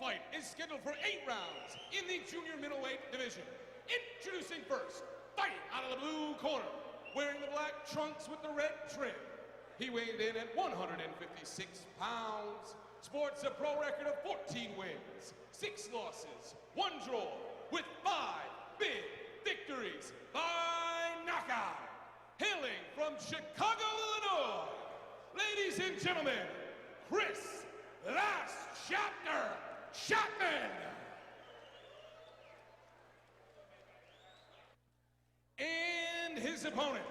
fight is scheduled for 8 rounds in the junior middleweight division. Introducing first, fighting out of the blue corner, wearing the black trunks with the red trim. He weighed in at 156 pounds, sports a pro record of 14 wins, 6 losses, 1 draw, with 5 big victories by knockout. Hailing from Chicago, Illinois, ladies and gentlemen, Chris Last Chapter Chatman. And his opponent,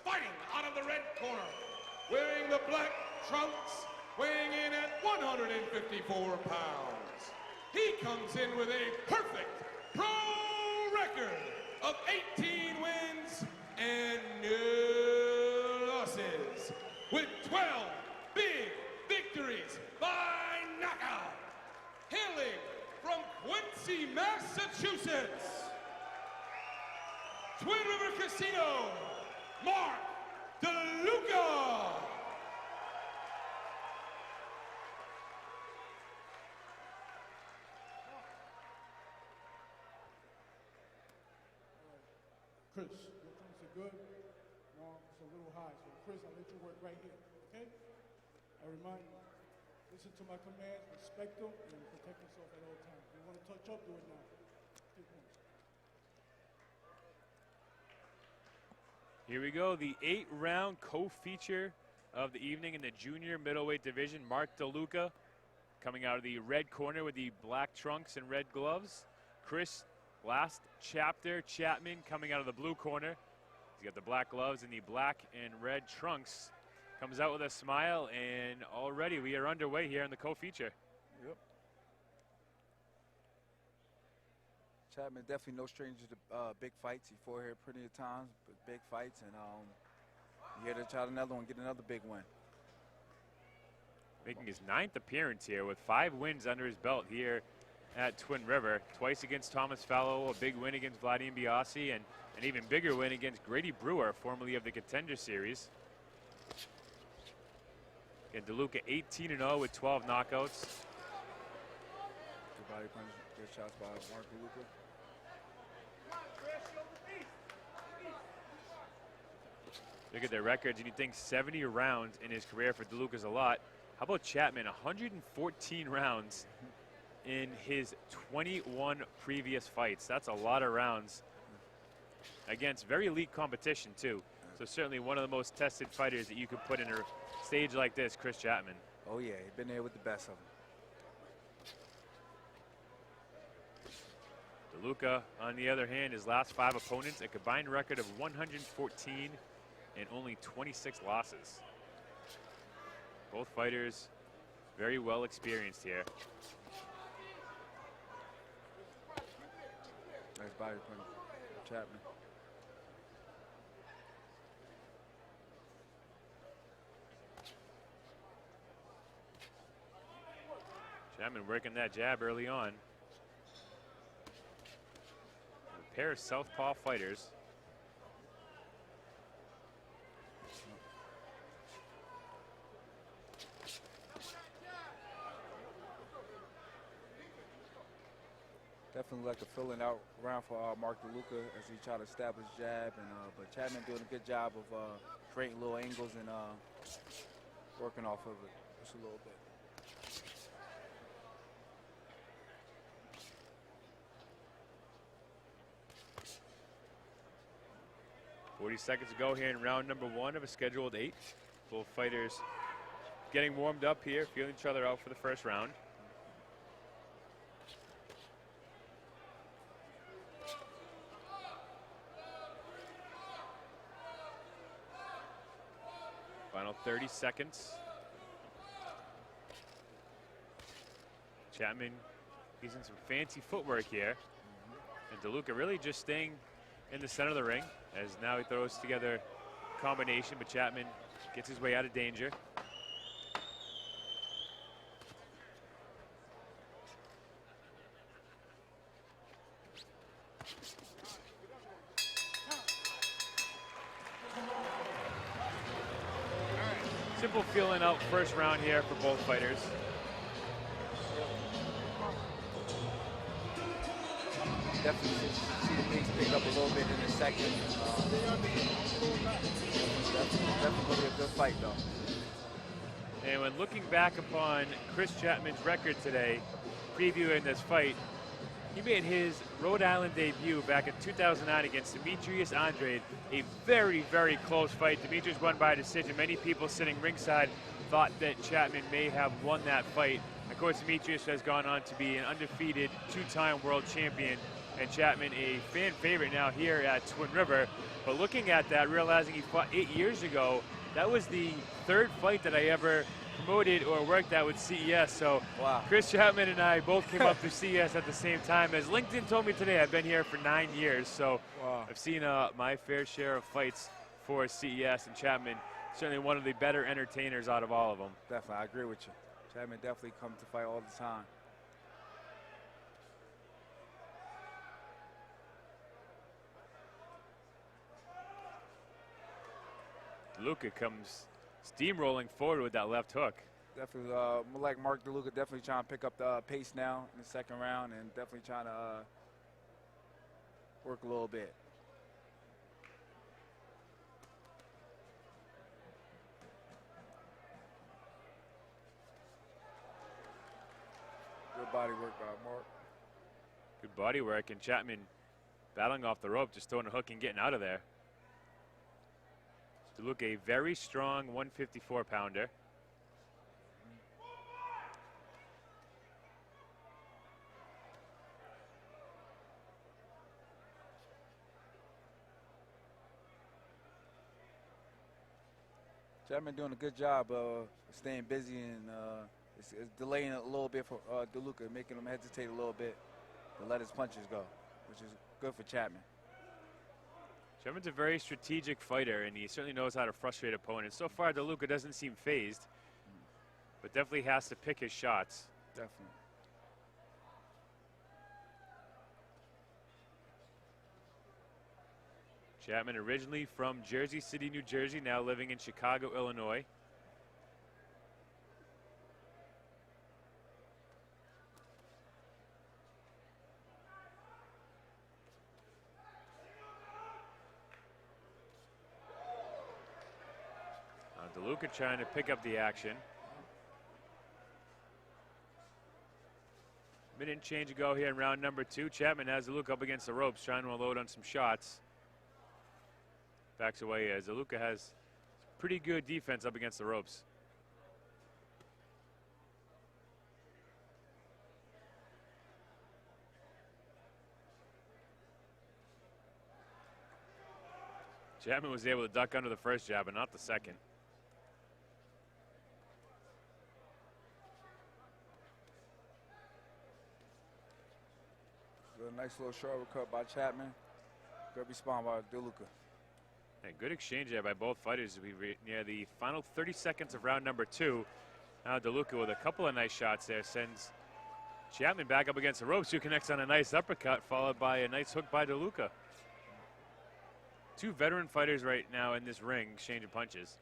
fighting out of the red corner, wearing the black trunks, weighing in at 154 pounds. He comes in with a perfect pro record of 18 wins and no losses, with 12 big victories by knockout. Hailing from Quincy, Massachusetts, Twin River Casino, Mark DeLuca. Chris, your points are good. No, it's a little high. So, Chris, I'll let you work right here, okay? I remind you, listen to my commands, respect them, and protect yourself at all times. If you want to touch up, do it now. 2 points. Here we go, the 8-round co-feature of the evening in the junior middleweight division. Mark DeLuca coming out of the red corner with the black trunks and red gloves. Chris Last Chapter Chatman coming out of the blue corner. He's got the black gloves and the black and red trunks. Comes out with a smile, and already we are underway here in the co-feature. Yep. Chatman definitely no stranger to big fights. He fought here plenty of times, but big fights, and here to try another one, get another big win. Making his 9th appearance here with 5 wins under his belt here at Twin River. Twice against Thomas Fallow, a big win against Vladimir Biasi, and an even bigger win against Grady Brewer, formerly of the Contender Series. And DeLuca 18-0 with 12 knockouts. Good body punch, good shots by Mark DeLuca. Look at their records, and you think 70 rounds in his career for DeLuca is a lot. How about Chatman? 114 rounds in his 21 previous fights. That's a lot of rounds against very elite competition, too. So certainly one of the most tested fighters that you could put in a stage like this, Chris Chatman. Oh, yeah, he's been there with the best of them. DeLuca, on the other hand, his last 5 opponents, a combined record of 114 and only 26 losses. Both fighters very well experienced here. Nice body punch, Chatman. Chatman working that jab early on. A pair of southpaw fighters. Definitely like a filling out round for Mark DeLuca as he tried to establish jab, and but Chatman doing a good job of creating little angles and working off of it just a little bit. .40 seconds to go here in round number 1 of a scheduled 8. Both fighters getting warmed up here, feeling each other out for the first round. Final 30 seconds. Chatman using some fancy footwork here. And DeLuca really just staying in the center of the ring, as now he throws together a combination, but Chatman gets his way out of danger. Simple feeling out first round here for both fighters. definitely see the pace pick up a little bit in the second. Definitely going to be a good fight, though. And when looking back upon Chris Chatman's record today, previewing this fight, he made his Rhode Island debut back in 2009 against Demetrius Andrade, a very, very close fight. Demetrius won by decision. Many people sitting ringside thought that Chatman may have won that fight. Of course, Demetrius has gone on to be an undefeated two-time world champion, and Chatman a fan favorite now here at Twin River. But looking at that, realizing he fought 8 years ago, that was the third fight that I ever promoted or worked at with CES. So wow. Chris Chatman and I both came up through CES at the same time. As LinkedIn told me today, I've been here for 9 years, so wow. I've seen my fair share of fights for CES, and Chatman certainly one of the better entertainers out of all of them. Definitely, I agree with you. Chatman definitely comes to fight all the time. DeLuca comes steamrolling forward with that left hook. Definitely, more like Mark DeLuca, definitely trying to pick up the pace now in the second round, and definitely trying to work a little bit. Good body work by Mark. Good body work, and Chatman battling off the rope, just throwing a hook and getting out of there. DeLuca, a very strong 154-pounder. Chatman doing a good job staying busy, and it's delaying a little bit for DeLuca, making him hesitate a little bit to let his punches go, which is good for Chatman. Chatman's a very strategic fighter, and he certainly knows how to frustrate opponents. So far, DeLuca doesn't seem phased, but definitely has to pick his shots. Definitely. Chatman originally from Jersey City, New Jersey, now living in Chicago, Illinois. DeLuca trying to pick up the action. Minute and change ago here in round number 2. Chatman has DeLuca up against the ropes, trying to unload on some shots. Backs away as DeLuca has pretty good defense up against the ropes. Chatman was able to duck under the first jab, but not the second. A nice little shoulder cut by Chatman. Good response by DeLuca. And good exchange there by both fighters. We near the final 30 seconds of round number 2. Now DeLuca with a couple of nice shots there sends Chatman back up against the ropes, who connects on a nice uppercut, followed by a nice hook by DeLuca. Two veteran fighters right now in this ring exchanging punches.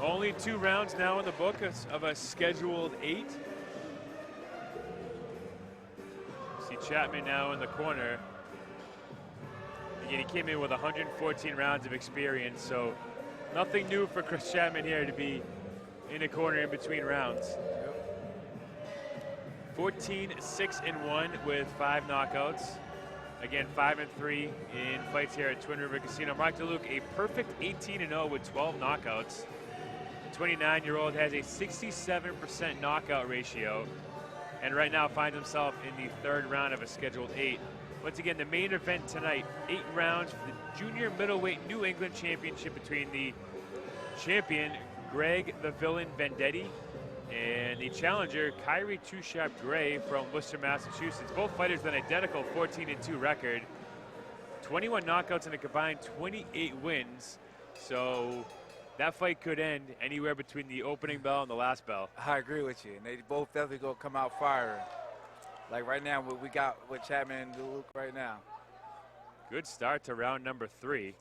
Only 2 rounds now in the book of a scheduled 8. See Chatman now in the corner. Again, he came in with 114 rounds of experience, so nothing new for Chris Chatman here to be in a corner in between rounds. 14-6-1 with 5 knockouts. Again, 5-3 in fights here at Twin River Casino. Mark DeLuca, a perfect 18-0 with 12 knockouts. The 29-year-old has a 67% knockout ratio, and right now finds himself in the 3rd round of a scheduled 8. Once again, the main event tonight, 8 rounds for the Junior Middleweight New England Championship between the champion, Greg the Villain Vendetti, and the challenger, Kyrie Two-Shot Gray from Worcester, Massachusetts. Both fighters with an identical 14-2 record. 21 knockouts and a combined 28 wins. So that fight could end anywhere between the opening bell and the last bell. I agree with you. And they both definitely going to come out firing. Like right now, what we got with Chatman and DeLuca right now. Good start to round number 3.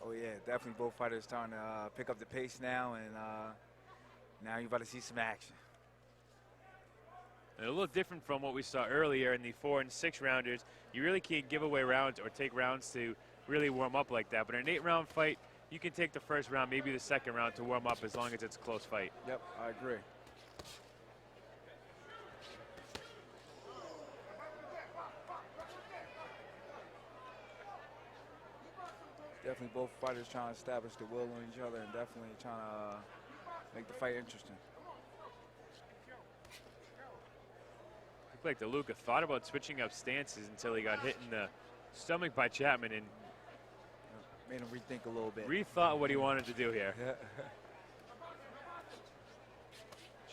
Oh yeah, definitely both fighters starting to pick up the pace now, and now you're about to see some action. And a little different from what we saw earlier in the 4 and 6 rounders. You really can't give away rounds or take rounds to really warm up like that. But in an 8-round fight, you can take the first round, maybe the second round to warm up as long as it's a close fight. Yep, I agree. Definitely both fighters trying to establish the will on each other and definitely trying to make the fight interesting. Looked like DeLuca thought about switching up stances until he got hit in the stomach by Chatman and made him rethink a little bit. Rethought what he wanted to do here. Yeah.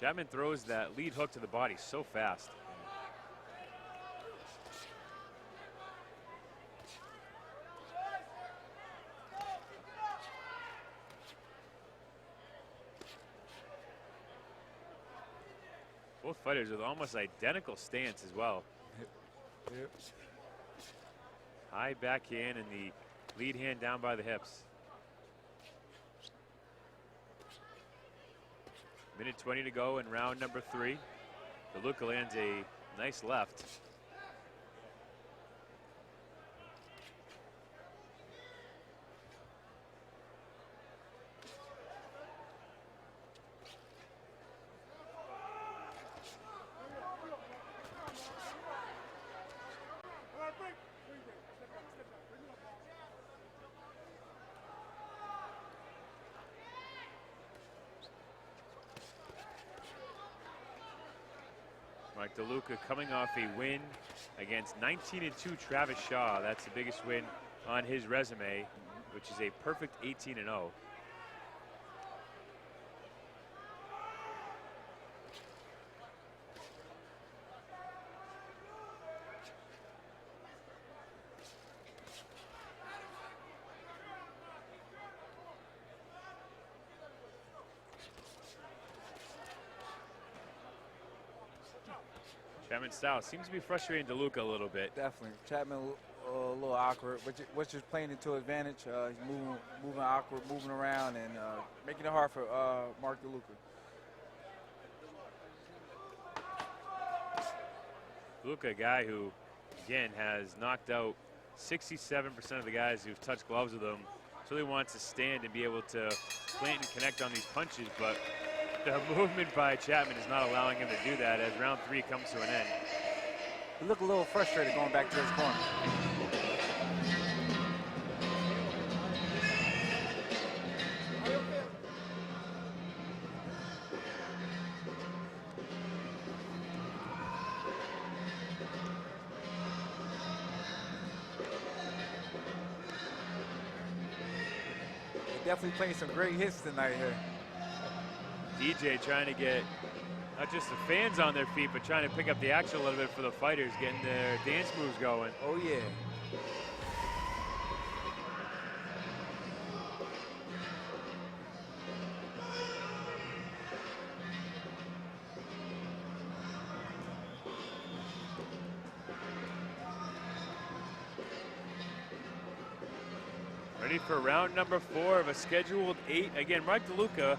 Chatman throws that lead hook to the body so fast. Both fighters with almost identical stance as well. Yep. High backhand and the lead hand down by the hips. Minute 20 to go in round number 3. DeLuca lands a nice left. DeLuca coming off a win against 19-2 Travis Shaw. That's the biggest win on his resume, which is a perfect 18-0. Chatman style seems to be frustrating DeLuca a little bit. Definitely. Chatman a little awkward, which is playing into advantage. He's moving awkward, moving around, and making it hard for Mark DeLuca. DeLuca, a guy who, again, has knocked out 67% of the guys who've touched gloves with him. So he wants to stand and be able to plant and connect on these punches, but the movement by Chatman is not allowing him to do that as round 3 comes to an end. He looked a little frustrated going back to his corner. Definitely playing some great hits tonight here. DJ trying to get not just the fans on their feet, but trying to pick up the action a little bit for the fighters, getting their dance moves going. Oh, yeah. Ready for round number 4 of a scheduled 8. Again, Mark DeLuca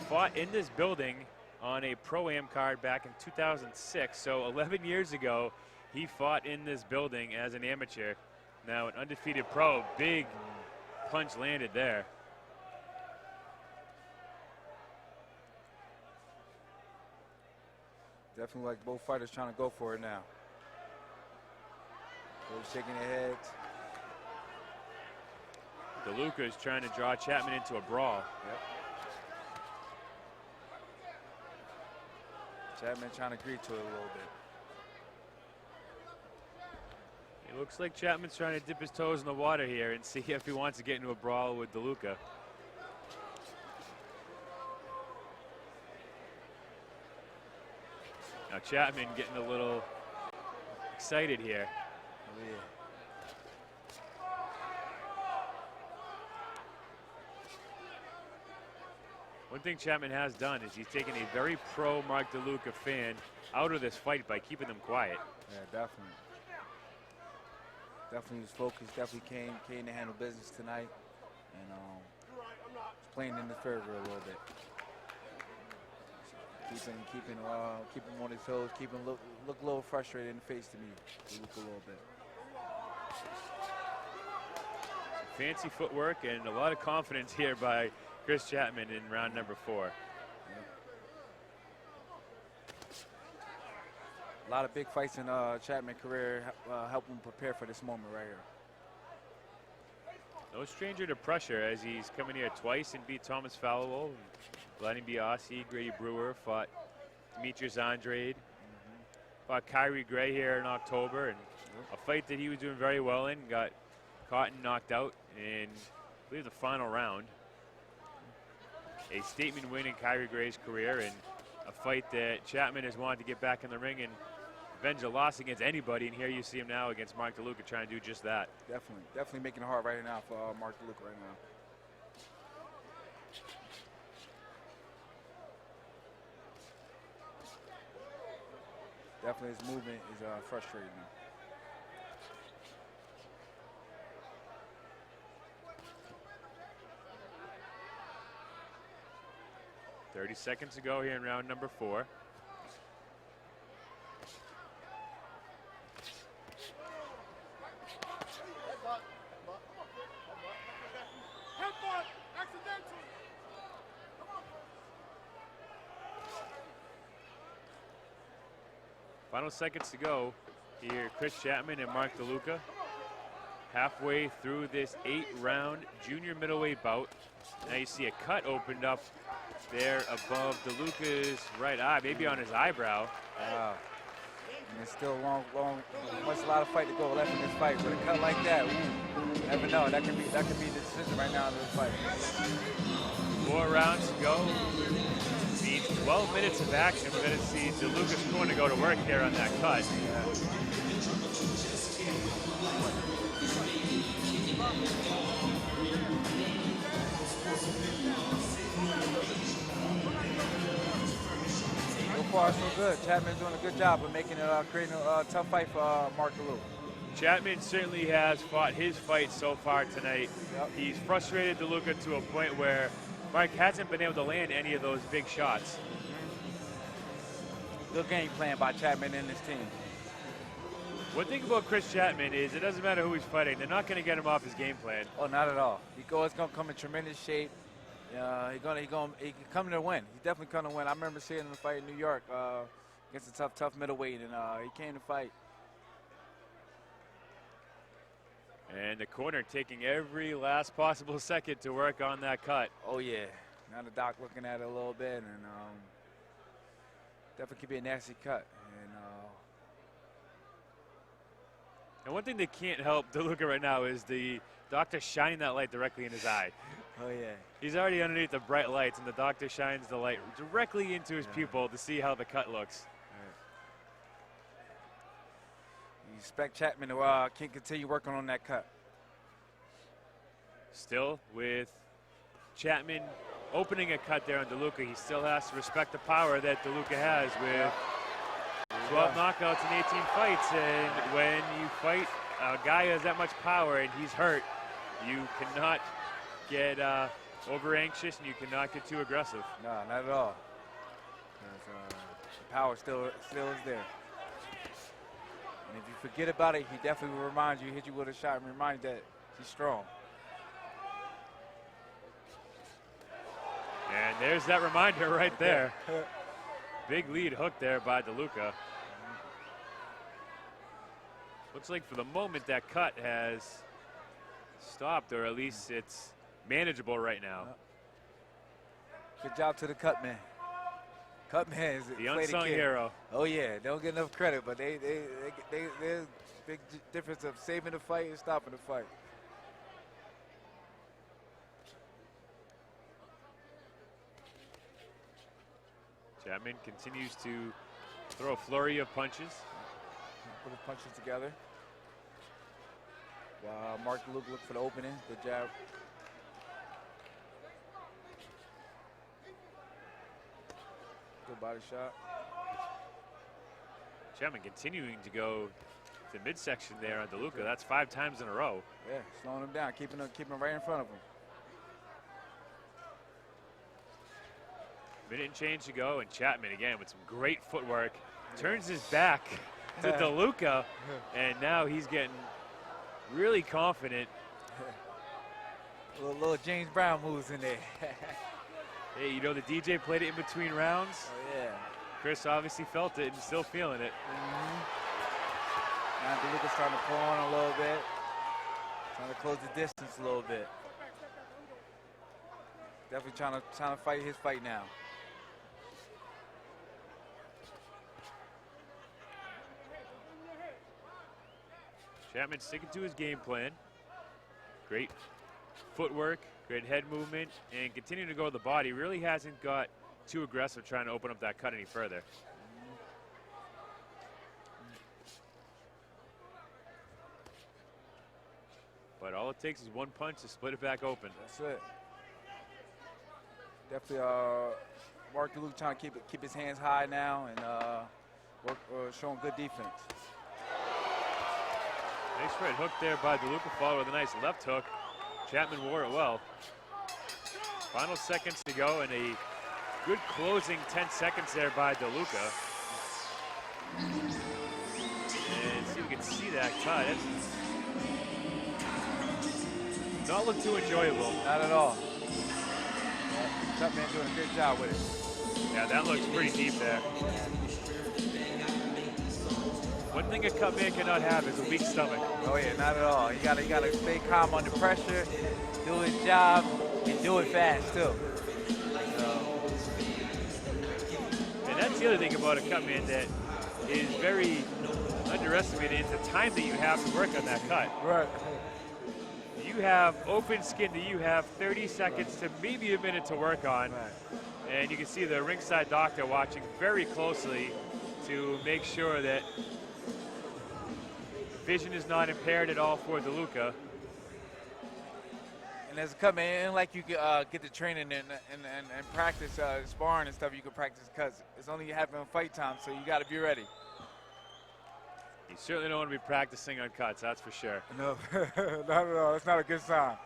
fought in this building on a Pro-Am card back in 2006. So 11 years ago, he fought in this building as an amateur. Now an undefeated pro, big punch landed there. Definitely like both fighters trying to go for it now. Both shaking their heads. DeLuca is trying to draw Chatman into a brawl. Yep. Chatman trying to agree to it a little bit. It looks like Chatman's trying to dip his toes in the water here and see if he wants to get into a brawl with DeLuca. Now Chatman getting a little excited here. Oh, yeah. One thing Chatman has done is he's taken a very pro Mark DeLuca fan out of this fight by keeping them quiet. Yeah, definitely. Definitely was focused. Definitely came to handle business tonight, and was playing in the favor a little bit. Keeping him on his toes, keep him look a little frustrated in the face to me. Look a little bit. Fancy footwork and a lot of confidence here by Chris Chatman in round number 4. A lot of big fights in Chatman's career help him prepare for this moment right here. No stranger to pressure as he's come in here twice and beat Thomas Fallowell, Vladimir Biasi, Grady Brewer, fought Demetrius Andrade, fought Kyrie Gray here in October, and a fight that he was doing very well in, got caught and knocked out in, I believe, the final round. A statement win in Kyrie Gray's career, and a fight that Chatman has wanted to get back in the ring and avenge a loss against anybody, and here you see him now against Mark DeLuca trying to do just that. Definitely making it hard right now for Mark DeLuca right now. Definitely his movement is frustrating him. .30 seconds to go here in round number 4. Final seconds to go here. Chris Chatman and Mark DeLuca halfway through this 8-round junior middleweight bout. Now you see a cut opened up there above DeLuca's right eye, maybe on his eyebrow. Wow. And it's still a lot of fight to go left in this fight. With a cut like that, you never know. That could be the decision right now in this fight. 4 rounds to go. Needs 12 minutes of action. We're going to see DeLuca's corner go to work here on that cut. So far, so good. Chatman's doing a good job of making it, creating a tough fight for Mark DeLuca. Chapman certainly has fought his fight so far tonight. Yep. He's frustrated DeLuca to a point where Mark hasn't been able to land any of those big shots. Good game plan by Chatman and his team. One thing about Chris Chatman is it doesn't matter who he's fighting. They're not going to get him off his game plan. Oh, not at all. He's going to come in tremendous shape. He can come to win. He's definitely come to win. I remember seeing him fight in New York against a tough middleweight, and he came to fight. And the corner taking every last possible second to work on that cut. Oh, yeah. Now the doc looking at it a little bit, and definitely could be a nasty cut. And one thing that can't help DeLuca right now is the doctor shining that light directly in his eye. Oh, yeah. He's already underneath the bright lights, and the doctor shines the light directly into his pupil to see how the cut looks. You expect Chatman to can continue working on that cut. Still with Chatman opening a cut there on DeLuca, he still has to respect the power that DeLuca has with 12 knockouts in 18 fights. And when you fight a guy who has that much power and he's hurt, you cannot get over anxious and you cannot get too aggressive. No, not at all. The power still is there. And if you forget about it, he definitely will remind you, hit you with a shot and remind you that he's strong. And there's that reminder right there. Big lead hook there by DeLuca. Looks like for the moment that cut has stopped, or at least it's manageable right now. Good job to the cut man. Cut man is the unsung hero. Oh yeah, they don't get enough credit, but there's a big difference of saving the fight and stopping the fight. Chatman continues to throw a flurry of punches. Put his punches together. Mark DeLuca look for the opening. Good jab. Good body shot. Chatman continuing to go to the midsection there on DeLuca. That's 5 times in a row. Yeah, slowing him down, keeping him right in front of him. Minute and change to go, and Chatman again with some great footwork. Turns his back to DeLuca, and now he's getting really confident. Little James Brown moves in there. Hey, you know, the DJ played it in between rounds. Oh, yeah. Chris obviously felt it and still feeling it. Now DeLuca's starting to pull on a little bit. Trying to close the distance a little bit. Definitely trying to fight his fight now. Chatman sticking to his game plan. Great footwork, great head movement, and continuing to go to the body. Really hasn't got too aggressive trying to open up that cut any further. But all it takes is one punch to split it back open. That's it. Definitely, Mark DeLuca trying to keep his hands high now and showing good defense. Nice right hook there by DeLuca, followed with a nice left hook. Chatman wore it well. Final seconds to go, and a good closing 10 seconds there by DeLuca. And see if we can see that cut. It does not look too enjoyable. Not at all. Chatman doing a good job with it. Yeah, that looks pretty deep there. One thing a cut man cannot have is a weak stomach. Oh yeah, not at all. You gotta stay calm under pressure, do his job, and do it fast too. And that's the other thing about a cut man that is very underestimated is the time that you have to work on that cut. Right. You have open skin that you have 30 seconds to maybe a minute to work on. Right. And you can see the ringside doctor watching very closely to make sure that vision is not impaired at all for DeLuca. And as a cut man, like you get to training and practice sparring and stuff, you can practice cuts. It's only happening fight time, so you got to be ready. You certainly don't want to be practicing on cuts, that's for sure. No, not at all. It's not a good sign.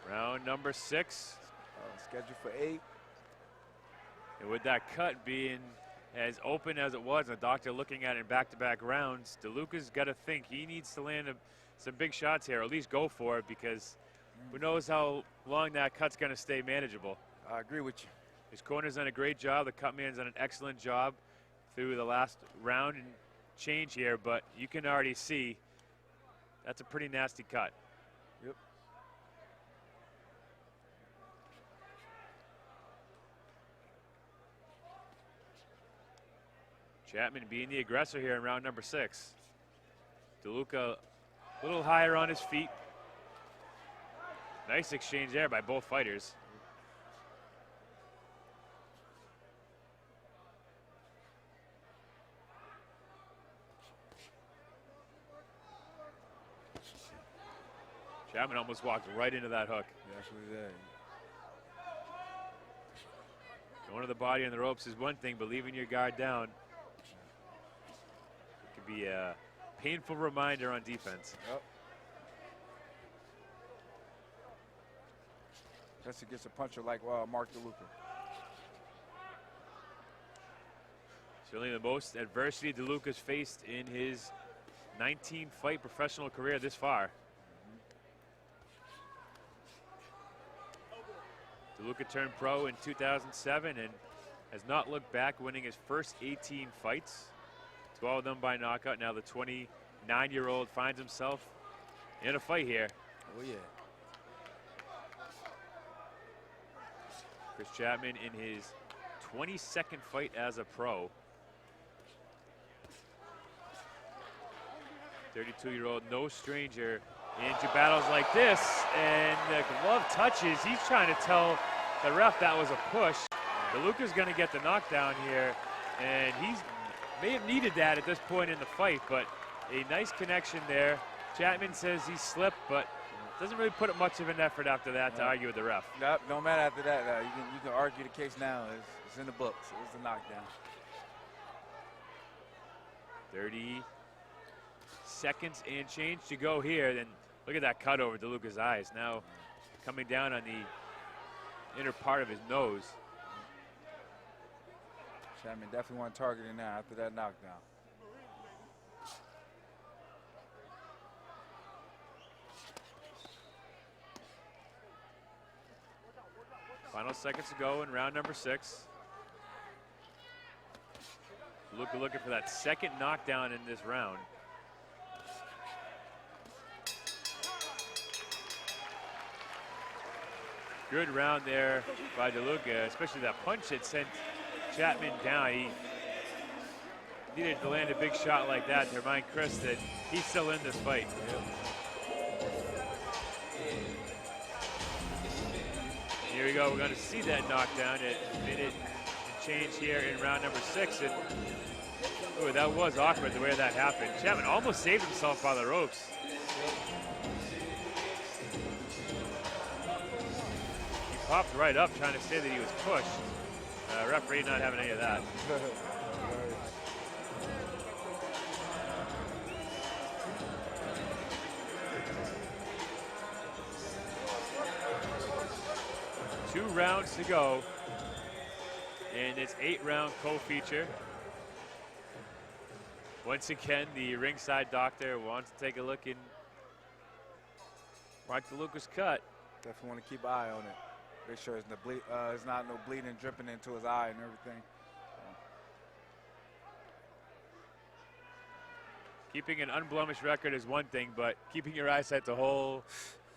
Round number 6. Scheduled for 8. And with that cut being as open as it was, and the doctor looking at it in back-to-back rounds, DeLuca's got to think he needs to land some big shots here, or at least go for it, because who knows how long that cut's going to stay manageable. I agree with you. His corner's done a great job. The cut man's done an excellent job through the last round and change here, but you can already see that's a pretty nasty cut. Yep. Chatman being the aggressor here in round number 6. DeLuca a little higher on his feet. Nice exchange there by both fighters. Chatman almost walked right into that hook. That's what he did. Going to the body on the ropes is one thing, but leaving your guard down could be a painful reminder on defense. Yep. That's against a puncher like Mark DeLuca. Certainly the most adversity DeLuca's faced in his 19-fight professional career this far. DeLuca turned pro in 2007 and has not looked back, winning his first 18 fights, 12 of them by knockout. Now the 29-year-old finds himself in a fight here. Oh yeah. Chris Chatman in his 22nd fight as a pro. 32-year-old, no stranger into battles like this, and the glove touches. He's trying to tell the ref that was a push. DeLuca's going to get the knockdown here, and he's may have needed that at this point in the fight, but a nice connection there. Chatman says he slipped, but Doesn't really put up much of an effort after that to argue with the ref. Nope, no matter after that. You can argue the case now. It's in the books. It was a knockdown. 30 seconds and change to go here. Then look at that cut over DeLuca's eyes. Now coming down on the inner part of his nose. Chatman definitely want to target him now after that knockdown. Final seconds to go in round number 6. DeLuca looking for that second knockdown in this round. Good round there by DeLuca, especially that punch that sent Chatman down. He needed to land a big shot like that to remind Chris that he's still in this fight. Here we go, we're gonna see that knockdown at a minute and change here in round number 6. And ooh, that was awkward the way that happened. Chatman almost saved himself by the ropes. He popped right up trying to say that he was pushed. Referee not having any of that. Two rounds to go in this 8-round co-feature. Once again, the ringside doctor wants to take a look in Mark DeLuca's cut. Definitely want to keep an eye on it. Make sure it's not no bleeding dripping into his eye and everything. Keeping an unblemished record is one thing, but keeping your eyesight's a whole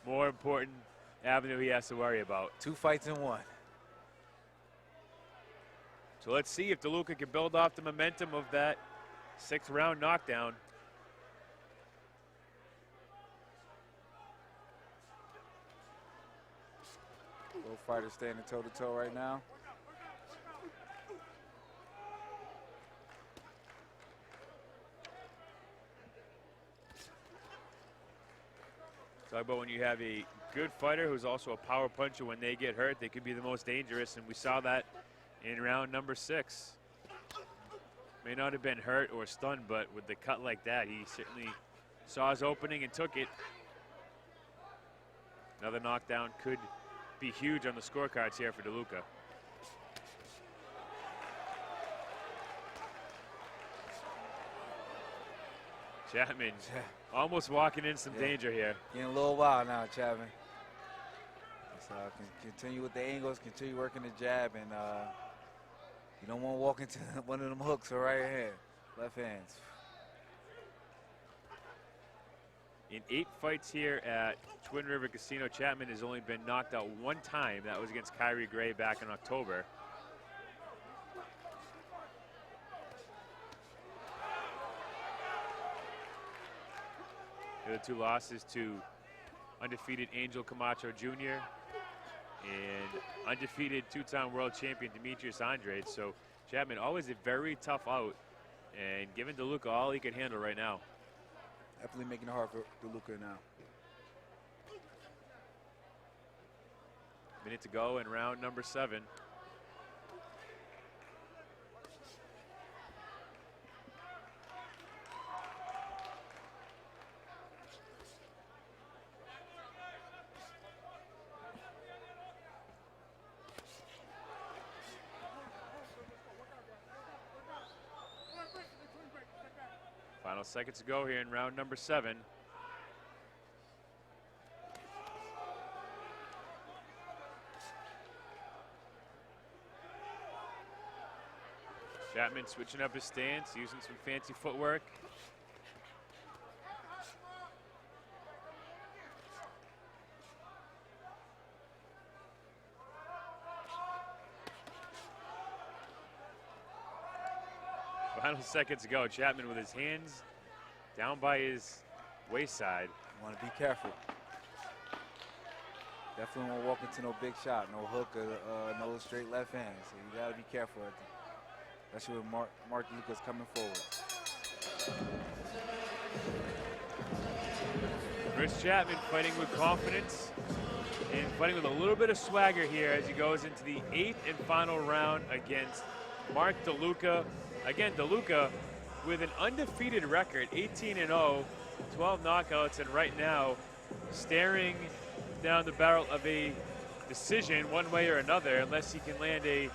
more important avenue he has to worry about. 2 fights in 1. So let's see if DeLuca can build off the momentum of that 6th round knockdown. Both fighters standing toe-to-toe right now. Talk about when you have a good fighter who's also a power puncher. When they get hurt, they could be the most dangerous, and we saw that in round number 6. May not have been hurt or stunned, but with the cut like that, he certainly saw his opening and took it. Another knockdown could be huge on the scorecards here for DeLuca. Chatman almost walking in some danger here. Getting a little wild now, Chatman. So continue with the angles, continue working the jab, and you don't want to walk into one of them hooks or right hand, left hands. In 8 fights here at Twin River Casino, Chatman has only been knocked out 1 time. That was against Kyrie Gray back in October. The other 2 losses to undefeated Angel Camacho Jr. and undefeated 2-time world champion Demetrius Andrade. So Chatman always a very tough out, and giving DeLuca all he can handle right now. Definitely making it hard for DeLuca now. Minute to go in round number 7. Final seconds to go here in round number 7. Chatman switching up his stance, using some fancy footwork. Final seconds to go. Chatman with his hands down by his waist-side. Want to be careful. Definitely won't walk into no big shot, no hook, or no straight left hand. So you got to be careful. Especially when Mark DeLuca's coming forward. Chris Chatman fighting with confidence and fighting with a little bit of swagger here as he goes into the 8th and final round against Mark DeLuca. Again, DeLuca with an undefeated record, 18-0, 12 knockouts, and right now staring down the barrel of a decision one way or another unless he can land a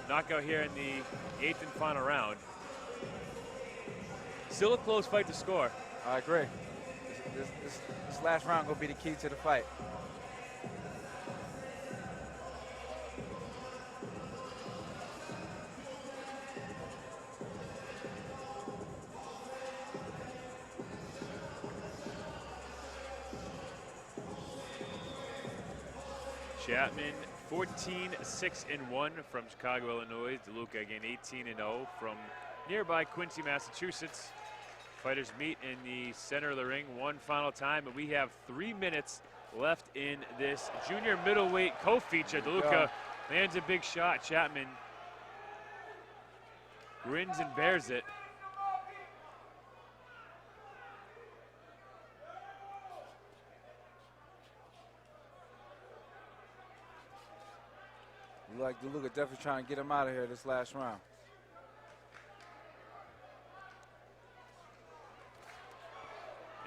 knockout here in the 8th and final round. Still a close fight to score. I agree. This last round gonna be the key to the fight. Chatman 14-6-1 from Chicago, Illinois. DeLuca again 18-0 from nearby Quincy, Massachusetts. Fighters meet in the center of the ring one final time, and we have 3 minutes left in this junior middleweight co-feature. DeLuca lands a big shot. Chatman grins and bears it. You like DeLuca definitely trying to get him out of here this last round.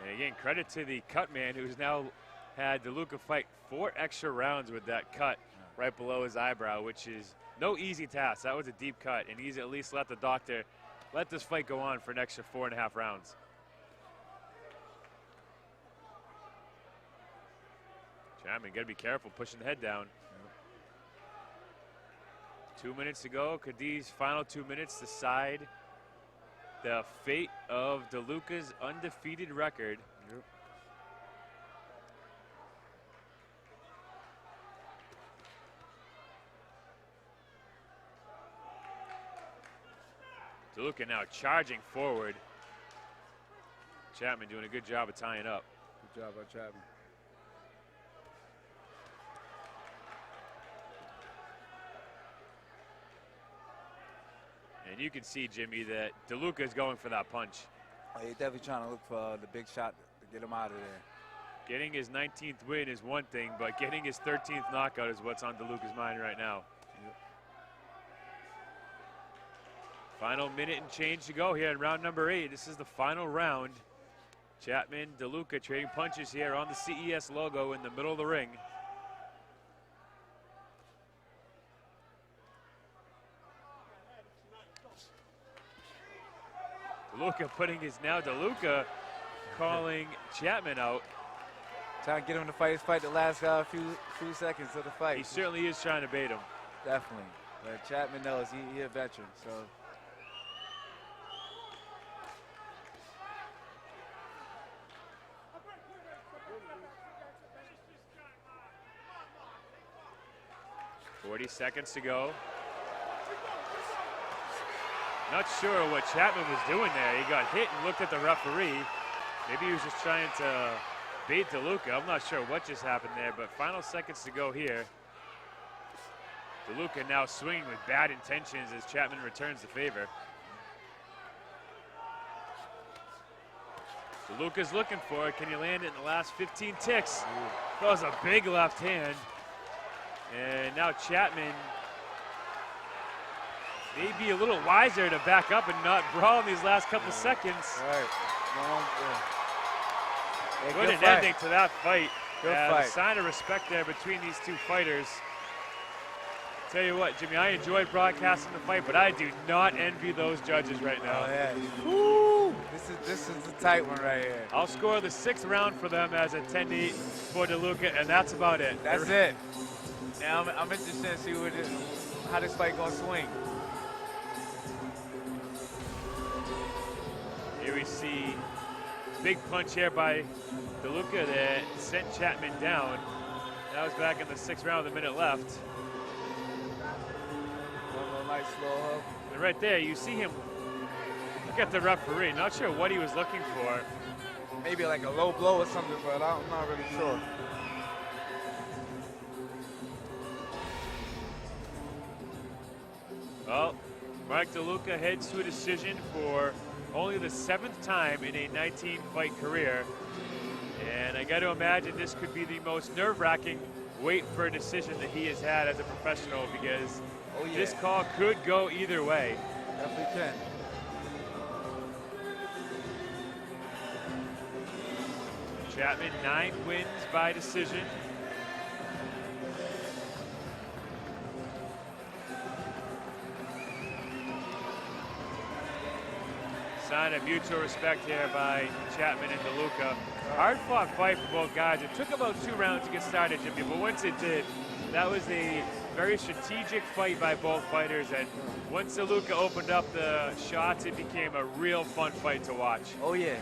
And again, credit to the cut man who's now had DeLuca fight 4 extra rounds with that cut right below his eyebrow, which is no easy task. That was a deep cut, and he's at least let the doctor let this fight go on for an extra 4.5 rounds. Chatman, gotta be careful pushing the head down. 2 minutes to go. Could these final 2 minutes decide the fate of DeLuca's undefeated record? DeLuca now charging forward. Chatman doing a good job of tying up. Good job by Chatman. And you can see, Jimmy, that DeLuca is going for that punch. Oh, he's definitely trying to look for the big shot to get him out of there. Getting his 19th win is one thing, but getting his 13th knockout is what's on DeLuca's mind right now. Yep. Final minute and change to go here in round number 8. This is the final round. Chatman, DeLuca trading punches here on the CES logo in the middle of the ring. DeLuca putting his DeLuca calling Chatman out. Trying to get him to fight the last few seconds of the fight. He certainly is trying to bait him. Definitely. But Chatman knows he a veteran, so. .40 seconds to go. Not sure what Chatman was doing there. He got hit and looked at the referee. Maybe he was just trying to bait DeLuca. I'm not sure what just happened there, but final seconds to go here. DeLuca now swinging with bad intentions as Chatman returns the favor. DeLuca's looking for it. Can he land it in the last 15 ticks? That was a big left hand. And now Chatman may be a little wiser to back up and not brawl in these last couple seconds. Right. Yeah, Good an ending to that fight. Good fight. A sign of respect there between these two fighters. Tell you what, Jimmy, I enjoyed broadcasting the fight, but I do not envy those judges right now. Oh, yeah. Woo! This is a tight one right here. I'll score the 6th round for them as a 10-8 for DeLuca, and that's about it. That's it. Now I'm interested to see how this fight gonna swing. Here we see big punch here by DeLuca that sent Chatman down. That was back in the 6th round with a minute left. A nice slow hook. And right there, you see him look at the referee. Not sure what he was looking for. Maybe like a low blow or something, but I'm not really sure. Well, Mark DeLuca heads to a decision for only the 7th time in a 19-fight career. And I got to imagine this could be the most nerve-wracking wait for a decision that he has had as a professional, because this call could go either way. Definitely can. Chatman, 9 wins by decision. Sign of mutual respect here by Chatman and DeLuca. Hard-fought fight for both guys. It took about 2 rounds to get started, Jimmy, but once it did, that was a very strategic fight by both fighters, and once DeLuca opened up the shots, it became a real fun fight to watch. Oh, yeah.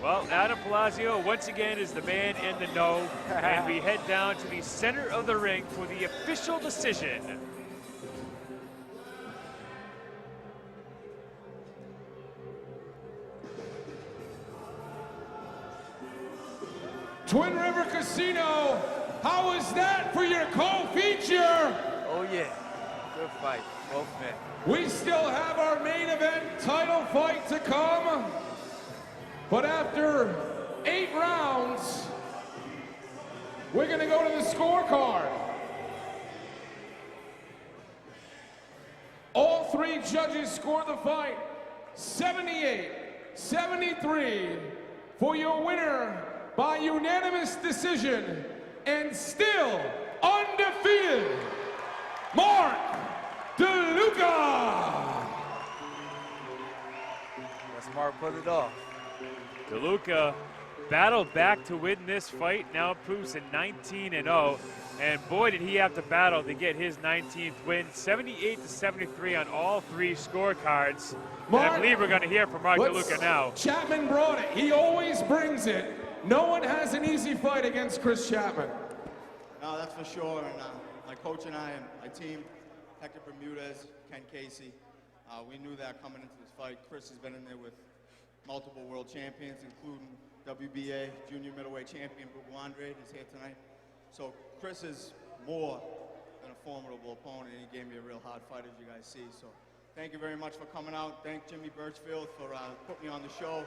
Well, Adam Palazzo, once again, is the man in the know, and we head down to the center of the ring for the official decision. Twin River Casino, how was that for your co-feature? Oh, yeah. Good fight. Both men. We still have our main event title fight to come. But after 8 rounds, we're going to go to the scorecard. All 3 judges scored the fight 78-73 for your winner by unanimous decision, and still undefeated, Mark DeLuca. That's Mark put it off. DeLuca battled back to win this fight, now improves to 19-0, and boy did he have to battle to get his 19th win, 78-73 on all 3 scorecards. Mark, and I believe we're going to hear from Mark DeLuca now. Chatman brought it. He always brings it. No one has an easy fight against Chris Chatman. No, that's for sure. And my coach and I and my team, Hector Bermudez, Ken Casey, we knew that coming into this fight. Chris has been in there with multiple world champions, including WBA junior middleweight champion Hugo Andre is here tonight. So Chris is more than a formidable opponent, and he gave me a real hard fight, as you guys see. So thank you very much for coming out. Thank Jimmy Birchfield for putting me on the show.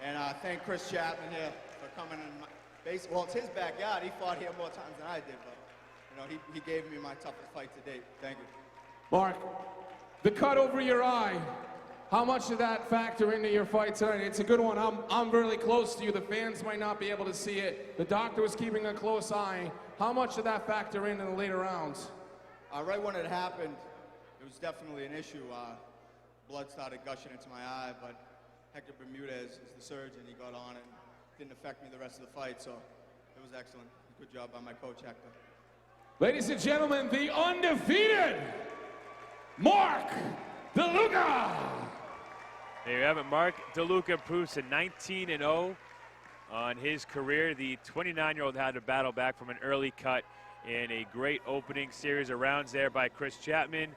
And thank Chris Chatman here for coming in my base. Well, it's his backyard. He fought here more times than I did, but you know, he gave me my toughest fight to date. Thank you. Mark, the cut over your eye, how much did that factor into your fight tonight? It's a good one. I'm really close to you. The fans might not be able to see it. The doctor was keeping a close eye. How much did that factor in the later rounds? Right when it happened, it was definitely an issue. Blood started gushing into my eye, but Hector Bermudez is the surgeon. He got on it. Didn't affect me the rest of the fight, so it was excellent. Good job by my coach, Hector. Ladies and gentlemen, the undefeated Mark DeLuca. There you have it. Mark DeLuca improves to 19-0 on his career. The 29-year-old had to battle back from an early cut in a great opening series of rounds there by Chris Chatman.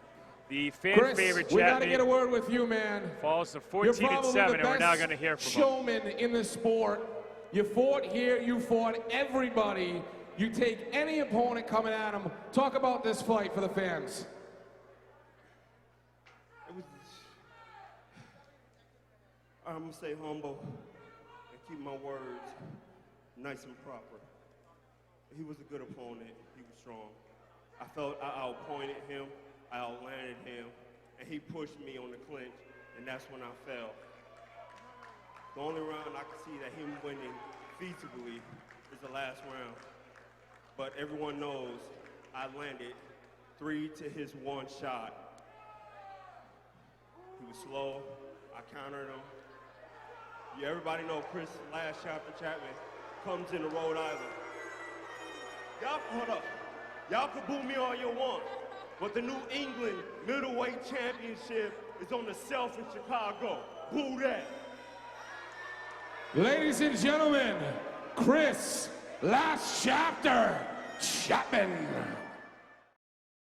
The fan favorite Chatman. We got to get a word with you, man. Falls to 14-7, and we're now going to hear from him. Showman in the sport. You fought here. You fought everybody. You take any opponent coming at him. Talk about this fight for the fans. I'm gonna stay humble and keep my words nice and proper. He was a good opponent. He was strong. I felt I outpointed him, I outlanded him, and he pushed me on the clinch, and that's when I fell. The only round I could see that him winning feasibly is the last round. But everyone knows I landed 3 to his 1 shot. He was slow. I countered him. Yeah, everybody know Chris' last shot for Chatman comes into Rhode Island. Y'all, hold up. Y'all can boo me all you want, but the New England middleweight championship is on the shelf in Chicago. Boo that. Ladies and gentlemen, Chris, last chapter, Chatman.